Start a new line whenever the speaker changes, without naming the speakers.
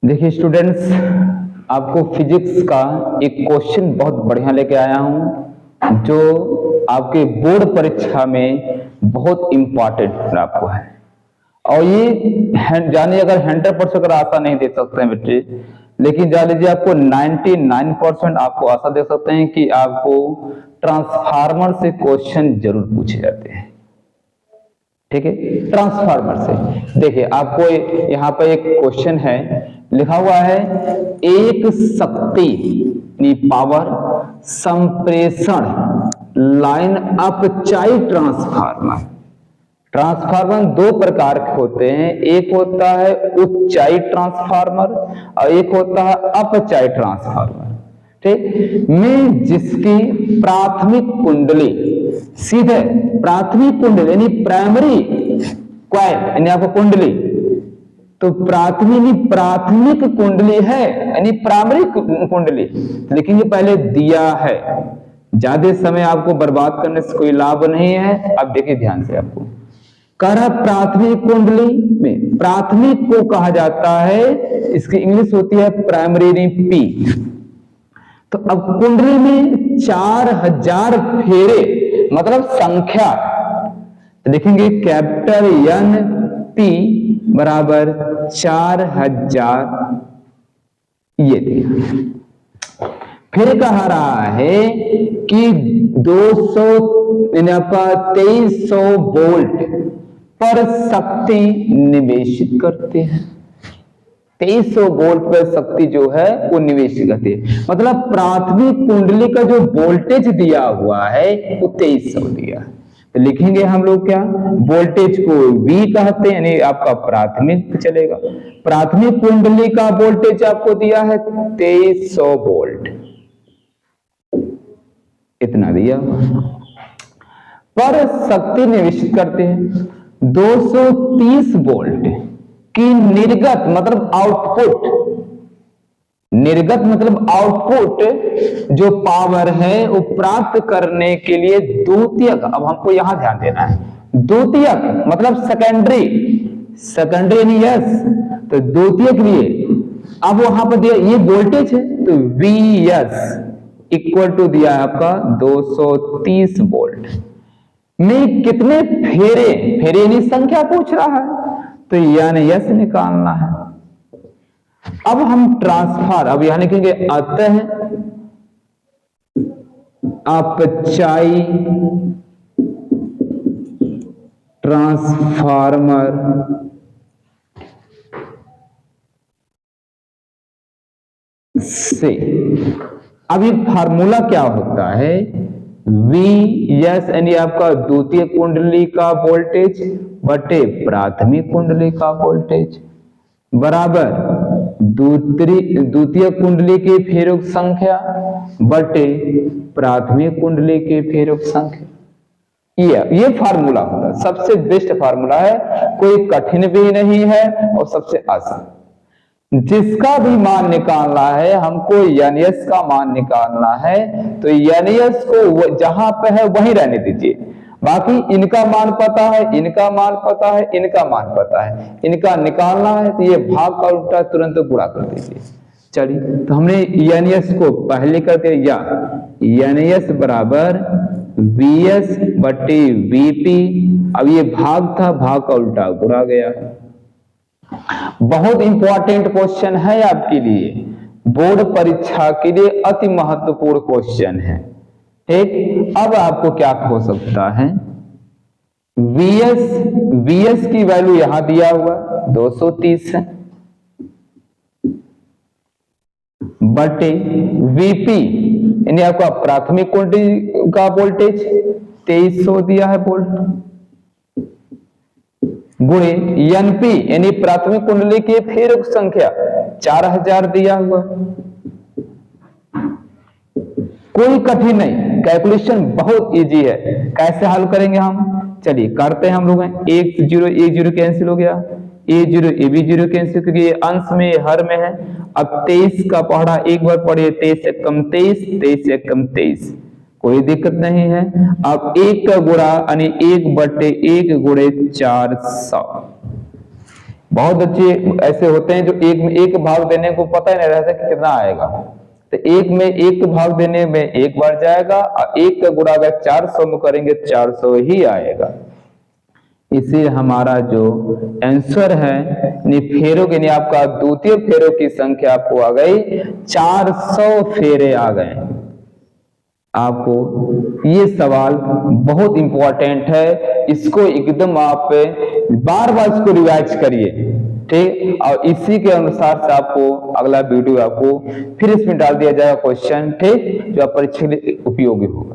देखिए स्टूडेंट्स, आपको फिजिक्स का एक क्वेश्चन बहुत बढ़िया लेके आया हूं जो आपके बोर्ड परीक्षा में बहुत इम्पोर्टेंट आपको है। और ये जानिए, अगर 100% अगर आशा नहीं दे सकते हैं बच्चे, लेकिन जान लीजिए आपको 99% आपको आशा दे सकते हैं कि आपको ट्रांसफार्मर से क्वेश्चन जरूर पूछे जाते हैं। ठीक है, ट्रांसफार्मर से देखिए आपको यहाँ पे एक क्वेश्चन है, लिखा हुआ है एक शक्ति पावर संप्रेषण लाइन अपचाई ट्रांसफार्मर। ट्रांसफार्मर दो प्रकार के होते हैं, एक होता है उच्चाई ट्रांसफार्मर और एक होता है अपचाई ट्रांसफार्मर। ठीक, में जिसकी प्राथमिक कुंडली सीधे प्राथमिक कुंडली यानी प्राइमरी क्वाइल यानी आपको कुंडली, तो प्राथमिक कुंडली है यानी प्राइमरी कुंडली, लेकिन ये पहले दिया है। ज्यादा समय आपको बर्बाद करने से कोई लाभ नहीं है। अब देखिए ध्यान से, आपको कह रहा प्राथमिक कुंडली में प्राथमिक को कहा जाता है, इसकी इंग्लिश होती है प्राइमरी पी। तो अब कुंडली में 4000 फेरे मतलब संख्या, तो लिखेंगे कैपिटल एन पी बराबर 4000 ये दिया। फिर कहा रहा है कि 200 यानी आपका 2300 वोल्ट पर शक्ति निवेशित करते हैं। 2300 वोल्ट पर शक्ति जो है वो निवेशित करती है, मतलब प्राथमिक कुंडली का जो वोल्टेज दिया हुआ है वो 2300 दिया। तो लिखेंगे हम लोग क्या, वोल्टेज को V कहते हैं, यानी आपका प्राथमिक चलेगा। प्राथमिक कुंडली का वोल्टेज आपको दिया है 2300 वोल्ट, इतना दिया पर शक्ति निवेशित करते हैं 230 वोल्ट की निर्गत मतलब आउटपुट, निर्गत मतलब आउटपुट जो पावर है वो प्राप्त करने के लिए द्वितीयक, अब हमको यहां ध्यान देना है, द्वितीयक मतलब सेकेंडरी नहीं, यस, तो द्वितीयक लिए अब वहां पर दिया ये वोल्टेज है, तो Vs इक्वल टू दिया है आपका 230 वोल्ट में कितने फेरे, फेरे यानी संख्या पूछ रहा है, तो यानी यस निकालना है। अब हम ट्रांसफार, अब यहां लिखेंगे अतः अपचाई ट्रांसफार्मर से, अब ये फार्मूला क्या होता है, Vs यानी आपका द्वितीय कुंडली का वोल्टेज बटे प्राथमिक कुंडली का वोल्टेज बराबर द्वितीय कुंडली की फेरों की संख्या बटे प्राथमिक कुंडली की फेरों की संख्या। ये फार्मूला होता है, सबसे बेस्ट फार्मूला है, कोई कठिन भी नहीं है और सबसे आसान। जिसका भी मान निकालना है, हमको एनएस का मान निकालना है, तो एनएस को जहां पे है वहीं रहने दीजिए, बाकी इनका मान पता है, इनका मान पता है, इनका मान पता है, इनका निकालना है तो ये भाग का उल्टा तुरंत गुणा कर दीजिए। चलिए, तो हमने एनएस को पहले कर दिया, एनएस बराबर Vs बटे Vp, अब ये भाग था, भाग का उल्टा गुणा गया। बहुत इंपॉर्टेंट क्वेश्चन है आपके लिए, बोर्ड परीक्षा के लिए अति महत्वपूर्ण क्वेश्चन है। ठीक, अब आपको क्या हो सकता है, Vs की वैल्यू यहां दिया हुआ 230 है बटे Vp यानी आपका प्राथमिक कुंडली का वोल्टेज 2300 दिया है वोल्ट गुणे Np यानी प्राथमिक कुंडली की फेरों की संख्या 4000 दिया हुआ। कोई कठिन नहीं, कैलकुलेशन बहुत इजी है। कैसे हल करेंगे हम, चलिए करते हैं हम लोग। 1 0 कैंसिल हो गया, A0 AB0 कैंसिल, क्योंकि ये अंश में हर में है। अब 23 का पढ़ा एक बार पढ़िए, 23 एक कम 23, 23 एक कम 23, कोई दिक्कत नहीं है। अब 1 का गुणा यानी 1 बटे 1 गुणे 400, बहुत अच्छे ऐसे होते हैं जो एक में एक भाग देने को पता ही नहीं रहता कि कितना आएगा, तो एक में एक भाग देने में एक बार जाएगा और एक का गुणा अगर 400 में करेंगे 400 ही आएगा। इसी हमारा जो आंसर है फेरों के, आपका द्वितीय फेरों की संख्या आपको आ गई 400 फेरे आ गए। आपको ये सवाल बहुत इंपॉर्टेंट है, इसको एकदम आप बार बार इसको रिवाइज करिए, ठीक। और इसी के अनुसार से आपको अगला वीडियो आपको फिर इसमें डाल दिया जाएगा क्वेश्चन, ठीक, जो परीक्षा के लिए उपयोगी होगा।